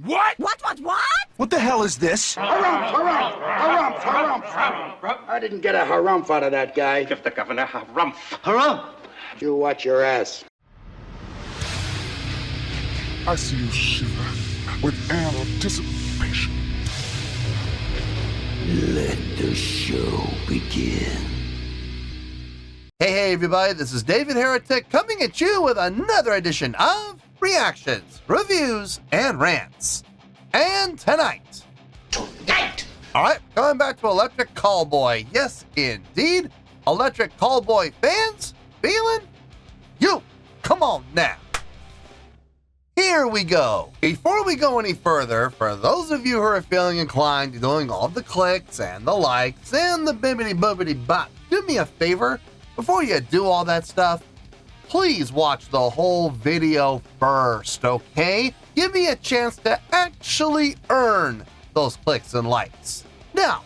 What? What? What the hell is this? Harumph. I didn't get a harumph out of that guy. Give the governor harumph. Harumph! You watch your ass. I see you shiver with anticipation. Let the show begin. Hey everybody, this is David Heretic coming at you with another edition of Reactions, Reviews, and Rants. And tonight, alright, going back to Electric Callboy. Yes, indeed, Electric Callboy fans, feeling you. Come on now. Here we go. Before we go any further, for those of you who are feeling inclined to doing all the clicks and the likes and the bibbity bop, do me a favor. Before you do all that stuff, please watch the whole video first, okay? Give me a chance to actually earn those clicks and likes. Now,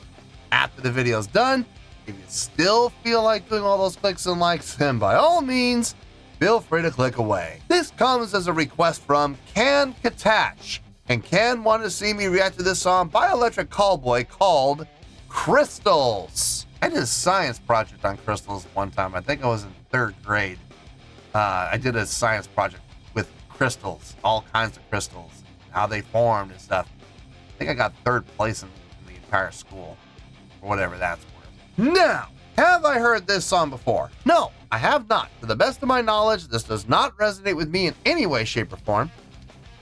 after the video's done, if you still feel like doing all those clicks and likes, then by all means, feel free to click away. This comes as a request from Can Katash, and Can wanted to see me react to this song by Electric Callboy called Crystals. I did a science project on crystals one time. I think I was in 3rd grade. I did a science project with crystals, all kinds of crystals, how they formed and stuff. I think I got 3rd place in the entire school, or whatever that's worth. Now, have I heard this song before? No, I have not. To the best of my knowledge, this does not resonate with me in any way, shape, or form.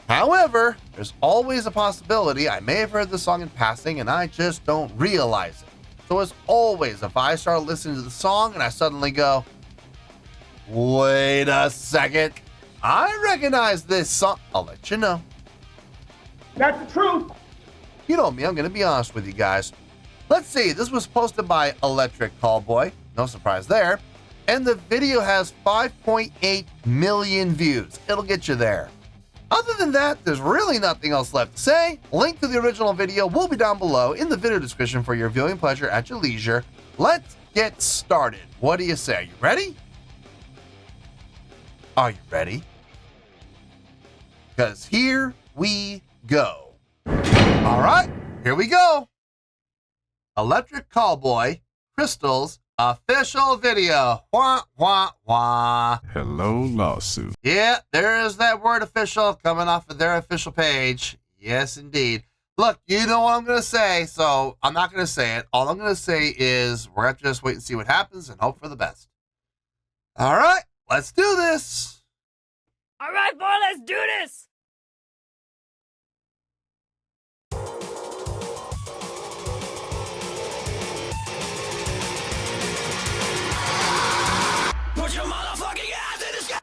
However, there's always a possibility I may have heard the song in passing and I just don't realize it. So as always, if I start listening to the song and I suddenly go, wait a second, I recognize this song, I'll let you know. That's the truth. You know me, I'm going to be honest with you guys. Let's see, this was posted by Electric Callboy, no surprise there, and the video has 5.8 million views. It'll get you there. Other than that, there's really nothing else left to say. Link to the original video will be down below in the video description for your viewing pleasure at your leisure. Let's get started. What do you say? Are you ready? Are you ready? Because here we go. All right, here we go. Electric Callboy, Crystals, official video. Wah, wah, wah. Hello, lawsuit. Yeah, there is that word official coming off of their official page. Yes, indeed. Look, you know what I'm going to say, so I'm not going to say it. All I'm going to say is we're going to just wait and see what happens and hope for the best. All right, let's do this. All right, boy, let's do this. Put your motherfucking ass in the sky!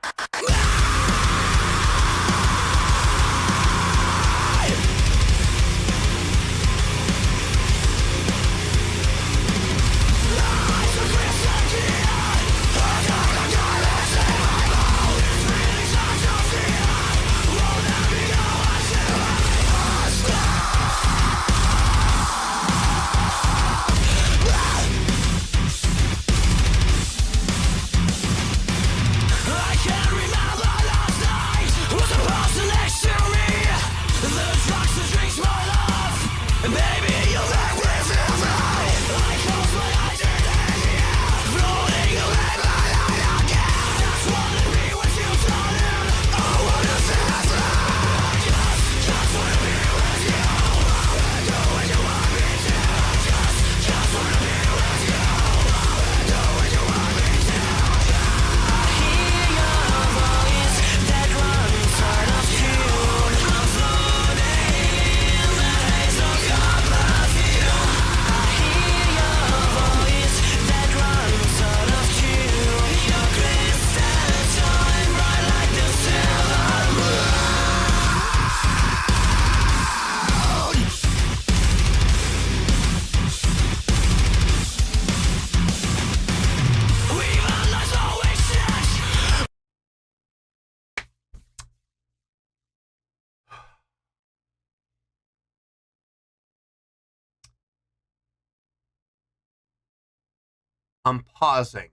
I'm pausing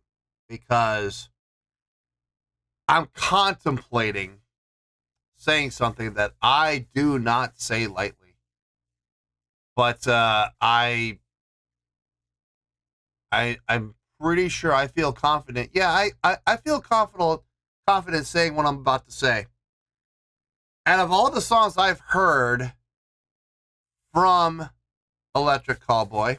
because I'm contemplating saying something that I do not say lightly. But I'm pretty sure I feel confident. Yeah, I feel confident saying what I'm about to say. And of all the songs I've heard from Electric Callboy,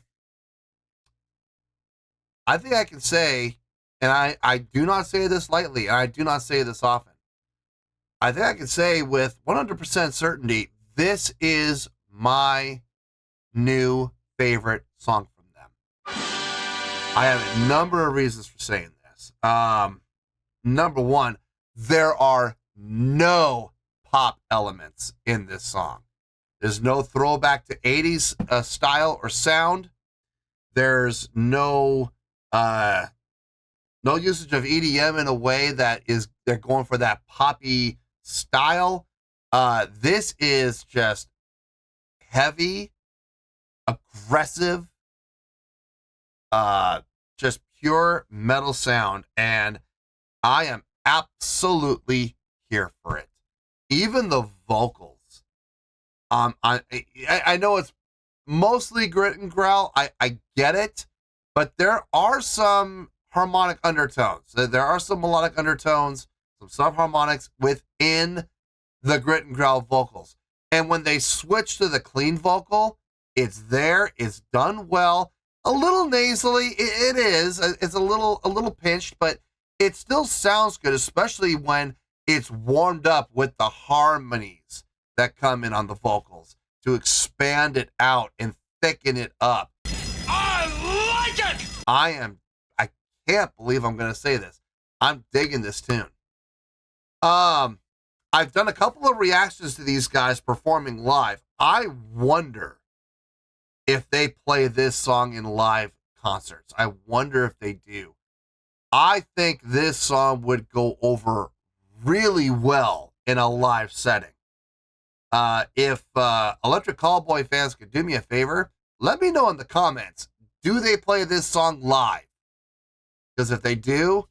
I think I can say, and I do not say this lightly, and I do not say this often, I think I can say with 100% certainty, this is my new favorite song from them. I have a number of reasons for saying this. Number one, there are no pop elements in this song. There's no throwback to 80s style or sound. There's no usage of EDM in a way that is, they're going for that poppy style. This is just heavy, aggressive, just pure metal sound, and I am absolutely here for it. Even the vocals. I know it's mostly grit and growl. I get it, but there are some harmonic undertones. There are some melodic undertones, some subharmonics within the grit and growl vocals. And when they switch to the clean vocal, it's there. It's done well. A little nasally, it is. It's a little pinched, but it still sounds good, especially when it's warmed up with the harmonies that come in on the vocals to expand it out and thicken it up. I like it! I can't believe I'm going to say this. I'm digging this tune. I've done a couple of reactions to these guys performing live. I wonder if they play this song in live concerts. I wonder if they do. I think this song would go over really well in a live setting. If Electric Callboy fans could do me a favor, let me know in the comments. Do they play this song live? Because if they do,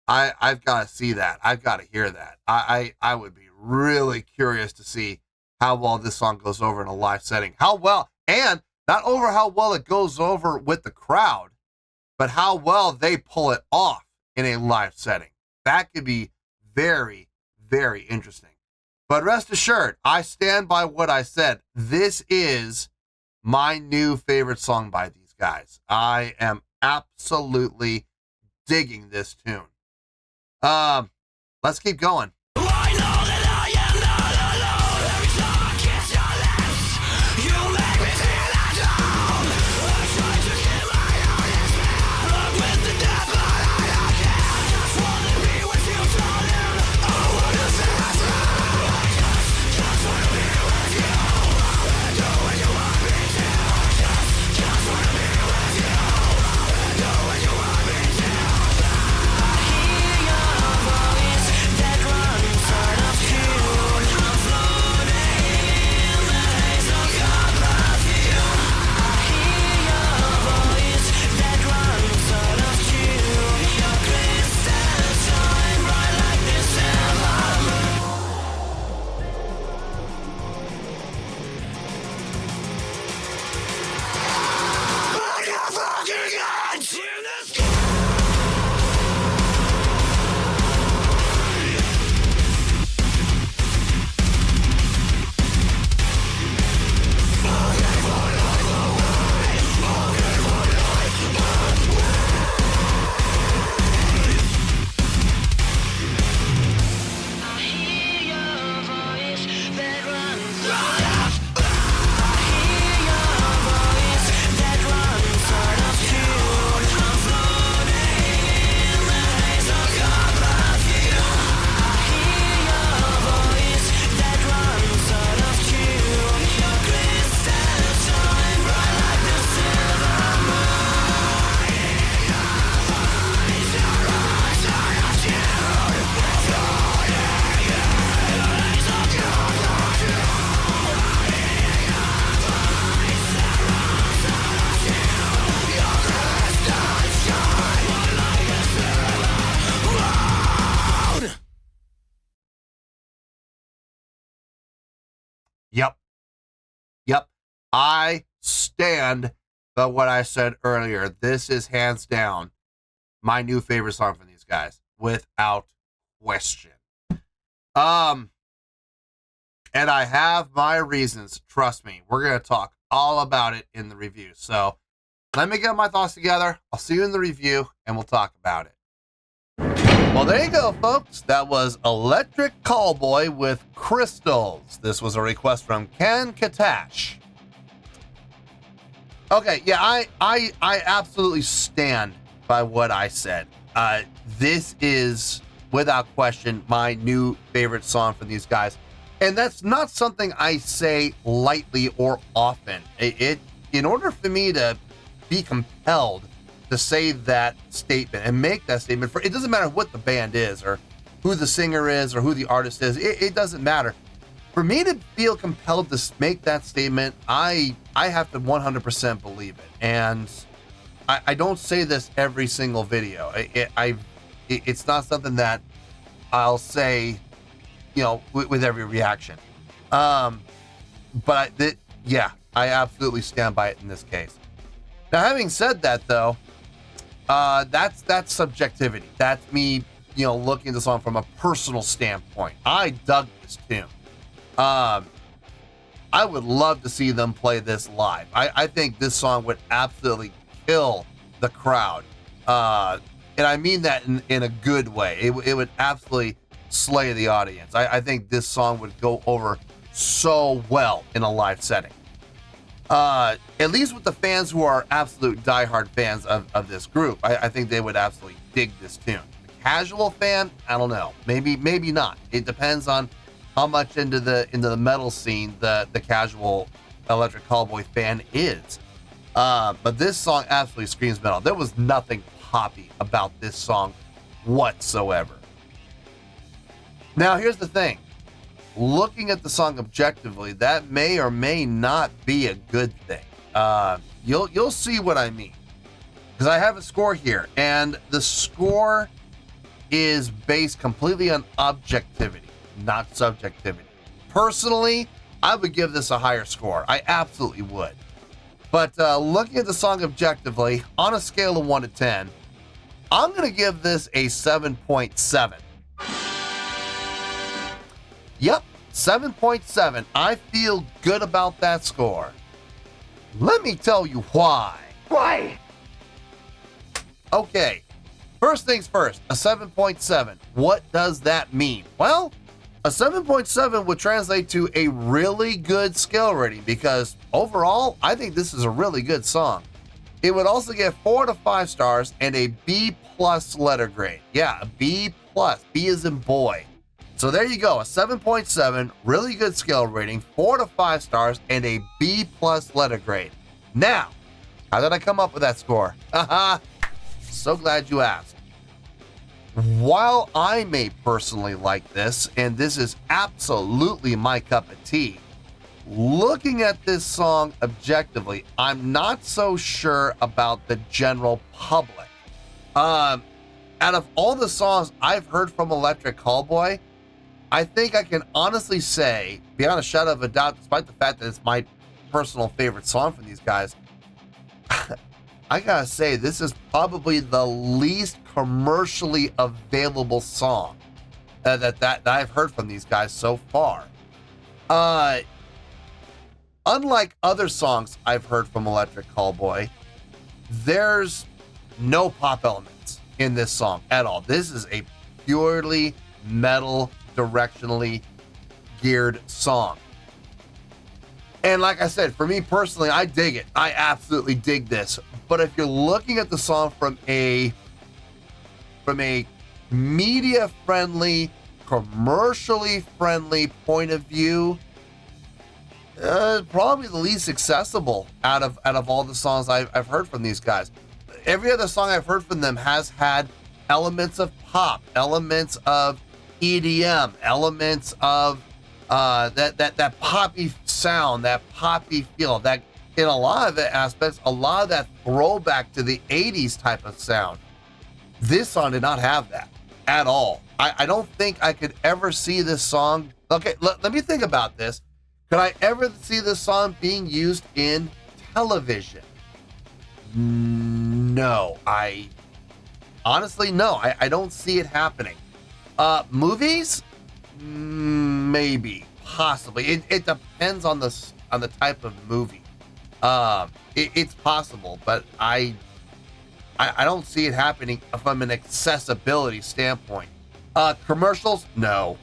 I've got to see that. I've got to hear that. I would be really curious to see how well this song goes over in a live setting. How well, and not over how well it goes over with the crowd, but how well they pull it off in a live setting. That could be very, very interesting. But rest assured, I stand by what I said. This is my new favorite song by these guys. I am absolutely digging this tune. Let's keep going. I know that I am not alone. Every time I kiss your lips, you make me feel at home. I try to keep my own despair. Look with the death, but I don't care. I just wanna be with you, darling. I wanna say I through. I just wanna be with you. I do what you want me to. I just wanna be with you. I do what you want me to. I hear your voice that runs Yep. I stand by what I said earlier. This is hands down my new favorite song from these guys, without question. And I have my reasons. Trust me, we're going to talk all about it in the review. So let me get my thoughts together. I'll see you in the review, and we'll talk about it. Well, there you go, folks. That was Electric Callboy with Crystals. This was a request from Ken Katash. Okay, yeah, I absolutely stand by what I said. This is, without question, my new favorite song from these guys. And that's not something I say lightly or often. In order for me to be compelled to say that statement and make that statement, it doesn't matter what the band is or who the singer is or who the artist is. It doesn't matter. For me to feel compelled to make that statement, I have to 100% believe it. And I don't say this every single video. It's not something that I'll say, with every reaction. But I absolutely stand by it in this case. Now, having said that, though, that's subjectivity. That's me, looking at the song from a personal standpoint. I dug this tune. I would love to see them play this live. I think this song would absolutely kill the crowd. And I mean that in a good way. It would absolutely slay the audience. I think this song would go over so well in a live setting. At least with the fans who are absolute diehard fans of this group, I think they would absolutely dig this tune. The casual fan, I don't know. Maybe not. It depends on how much into the metal scene the casual Electric Callboy fan is. But this song absolutely screams metal. There was nothing poppy about this song whatsoever. Now, here's the thing. Looking at the song objectively, that may or may not be a good thing. You'll see what I mean. Because I have a score here, and the score is based completely on objectivity, not subjectivity. Personally, I would give this a higher score. I absolutely would. But looking at the song objectively, on a scale of 1 to 10, I'm going to give this a 7.7. Yep, 7.7. I feel good about that score. Let me tell you why. Why? Okay, first things first, a 7.7. What does that mean? Well, a 7.7 would translate to a really good skill rating because overall, I think this is a really good song. It would also get 4 to 5 stars and a B+ letter grade. Yeah, a B+. B as in boy. So there you go, a 7.7, really good skill rating, 4 to 5 stars, and a B+ letter grade. Now, how did I come up with that score? Haha, so glad you asked. While I may personally like this, and this is absolutely my cup of tea, looking at this song objectively, I'm not so sure about the general public. Out of all the songs I've heard from Electric Callboy, I think I can honestly say, beyond a shadow of a doubt, despite the fact that it's my personal favorite song from these guys, I gotta say, this is probably the least commercially available song that I've heard from these guys so far. Unlike other songs I've heard from Electric Callboy, there's no pop elements in this song at all. This is a purely metal, directionally geared song. And like I said, for me personally, I dig it. I absolutely dig this. But if you're looking at the song from a media friendly, commercially friendly point of view, probably the least accessible out of all the songs I've heard from these guys. Every other song I've heard from them has had elements of pop, elements of EDM, elements of that poppy sound, that poppy feel, that in a lot of the aspects, a lot of that throwback to the 80s type of sound. This song did not have that at all. I don't think I could ever see this song. Okay, let me think about this. Could I ever see this song being used in television? No. Honestly, no. I don't see it happening. Movies? Maybe. Possibly. It depends on the type of movie. It's possible, but I don't see it happening from an accessibility standpoint. Commercials? No,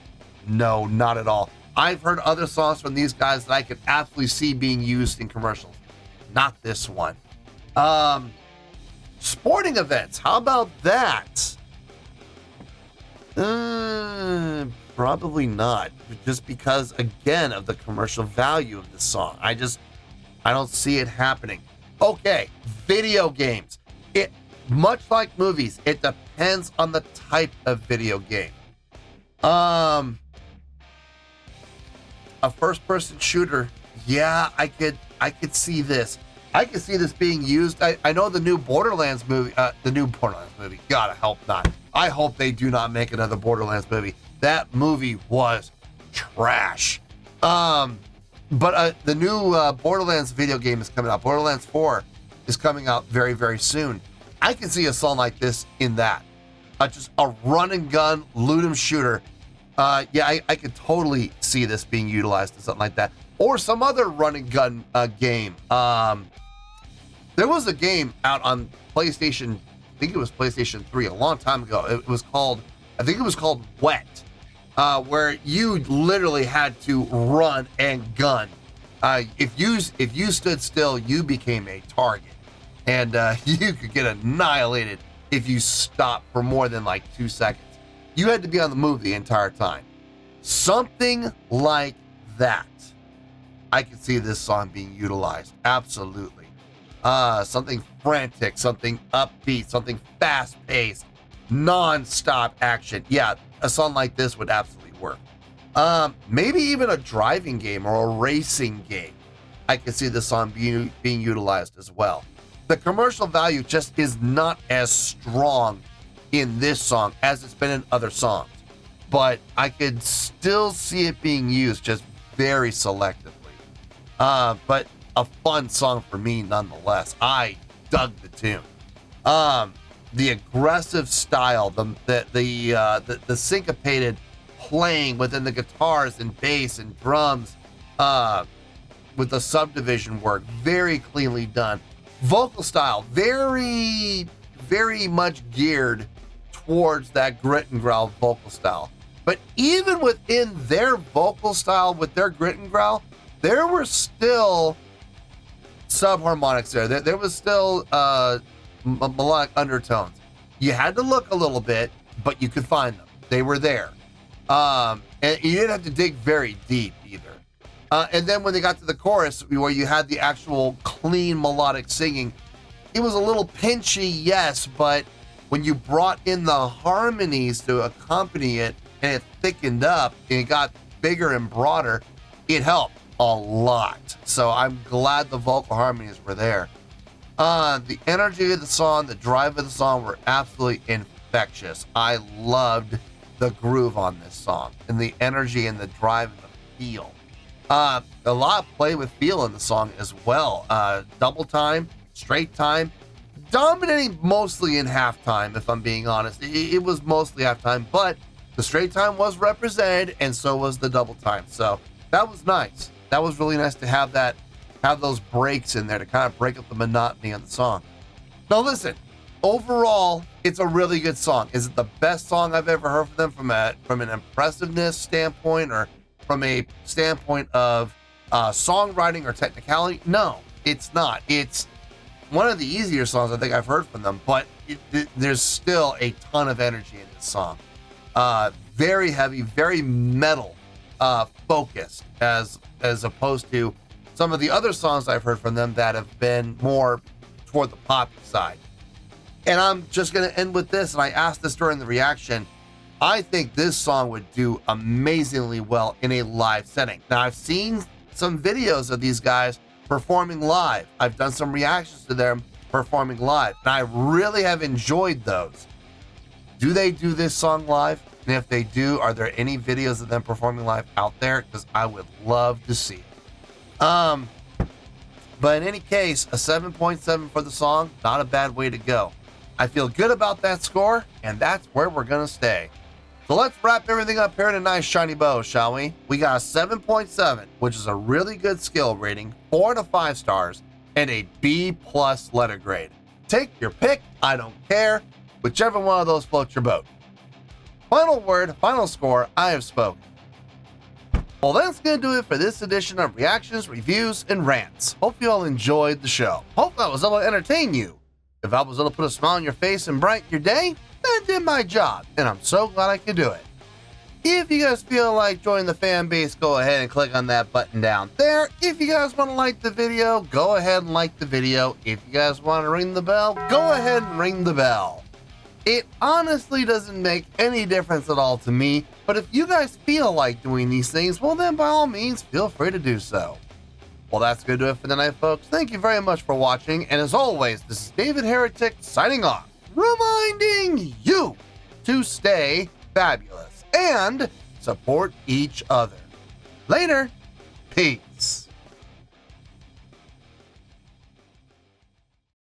not at all. I've heard other songs from these guys that I could absolutely see being used in commercials. Not this one. Sporting events. How about that? Probably not. Just because, again, of the commercial value of the song. I don't see it happening. Okay, video games. Much like movies, it depends on the type of video game. A first-person shooter. Yeah, I could see this. I could see this being used. I know the new Borderlands movie. God, I hope not. I hope they do not make another Borderlands movie. That movie was trash. But the new Borderlands video game is coming out. Borderlands 4 is coming out very, very soon. I can see a song like this in that. Just a run and gun, loot 'em shooter. I could totally see this being utilized in something like that. Or some other run and gun game. There was a game out on PlayStation, I think it was PlayStation 3 a long time ago. I think it was called Wet, where you literally had to run and gun. If you stood still, you became a target. And you could get annihilated if you stopped for more than like 2 seconds. You had to be on the move the entire time. Something like that. I could see this song being utilized. Absolutely. Something frantic, something upbeat, something fast-paced, non-stop action. Yeah, a song like this would absolutely work. Maybe even a driving game or a racing game. I could see this song being utilized as well. The commercial value just is not as strong in this song as it's been in other songs. But I could still see it being used just very selectively. But a fun song for me nonetheless. I dug the tune. The aggressive style, the syncopated playing within the guitars and bass and drums, with the subdivision work, very cleanly done. Vocal style, very, very much geared towards that grit and growl vocal style. But even within their vocal style, with their grit and growl, there were still subharmonics there. There was still melodic undertones. You had to look a little bit, but you could find them. They were there. And you didn't have to dig very deep either. And then when they got to the chorus, where you had the actual clean melodic singing, it was a little pinchy, yes, but when you brought in the harmonies to accompany it, and it thickened up, and it got bigger and broader, it helped a lot. So I'm glad the vocal harmonies were there. The energy of the song, the drive of the song were absolutely infectious. I loved the groove on this song, and the energy and the drive and the feel. A lot of play with feel in the song as well. Double time, straight time, dominating mostly in halftime, if I'm being honest. It was mostly halftime, but the straight time was represented, and so was the double time. So that was nice. That was really nice to have those breaks in there to kind of break up the monotony of the song. Now listen, overall, it's a really good song. Is it the best song I've ever heard from them from an impressiveness standpoint, or from a standpoint of songwriting or technicality? No, it's not. It's one of the easier songs I think I've heard from them, but there's still a ton of energy in this song. Very heavy, very metal focused, as opposed to some of the other songs I've heard from them that have been more toward the pop side. And I'm just going to end with this, and I asked this during the reaction. I think this song would do amazingly well in a live setting. Now, I've seen some videos of these guys performing live. I've done some reactions to them performing live, and I really have enjoyed those. Do they do this song live? And if they do, are there any videos of them performing live out there? Because I would love to see it. But in any case, a 7.7 for the song, not a bad way to go. I feel good about that score, and that's where we're gonna stay. So let's wrap everything up here in a nice shiny bow, shall we? We got a 7.7, which is a really good skill rating, 4 to 5 stars, and a B+ letter grade. Take your pick, I don't care, whichever one of those floats your boat. Final word, final score, I have spoken. Well, that's going to do it for this edition of Reactions, Reviews, and Rants. Hope you all enjoyed the show. Hope I was able to entertain you. If I was able to put a smile on your face and brighten your day, then I did my job, and I'm so glad I could do it. If you guys feel like joining the fan base, go ahead and click on that button down there. If you guys want to like the video, go ahead and like the video. If you guys want to ring the bell, go ahead and ring the bell. It honestly doesn't make any difference at all to me, but if you guys feel like doing these things, well then by all means, feel free to do so. Well, that's going to do it for tonight, folks. Thank you very much for watching, and as always, this is David Heretic signing off, reminding you to stay fabulous and support each other. Later, peace.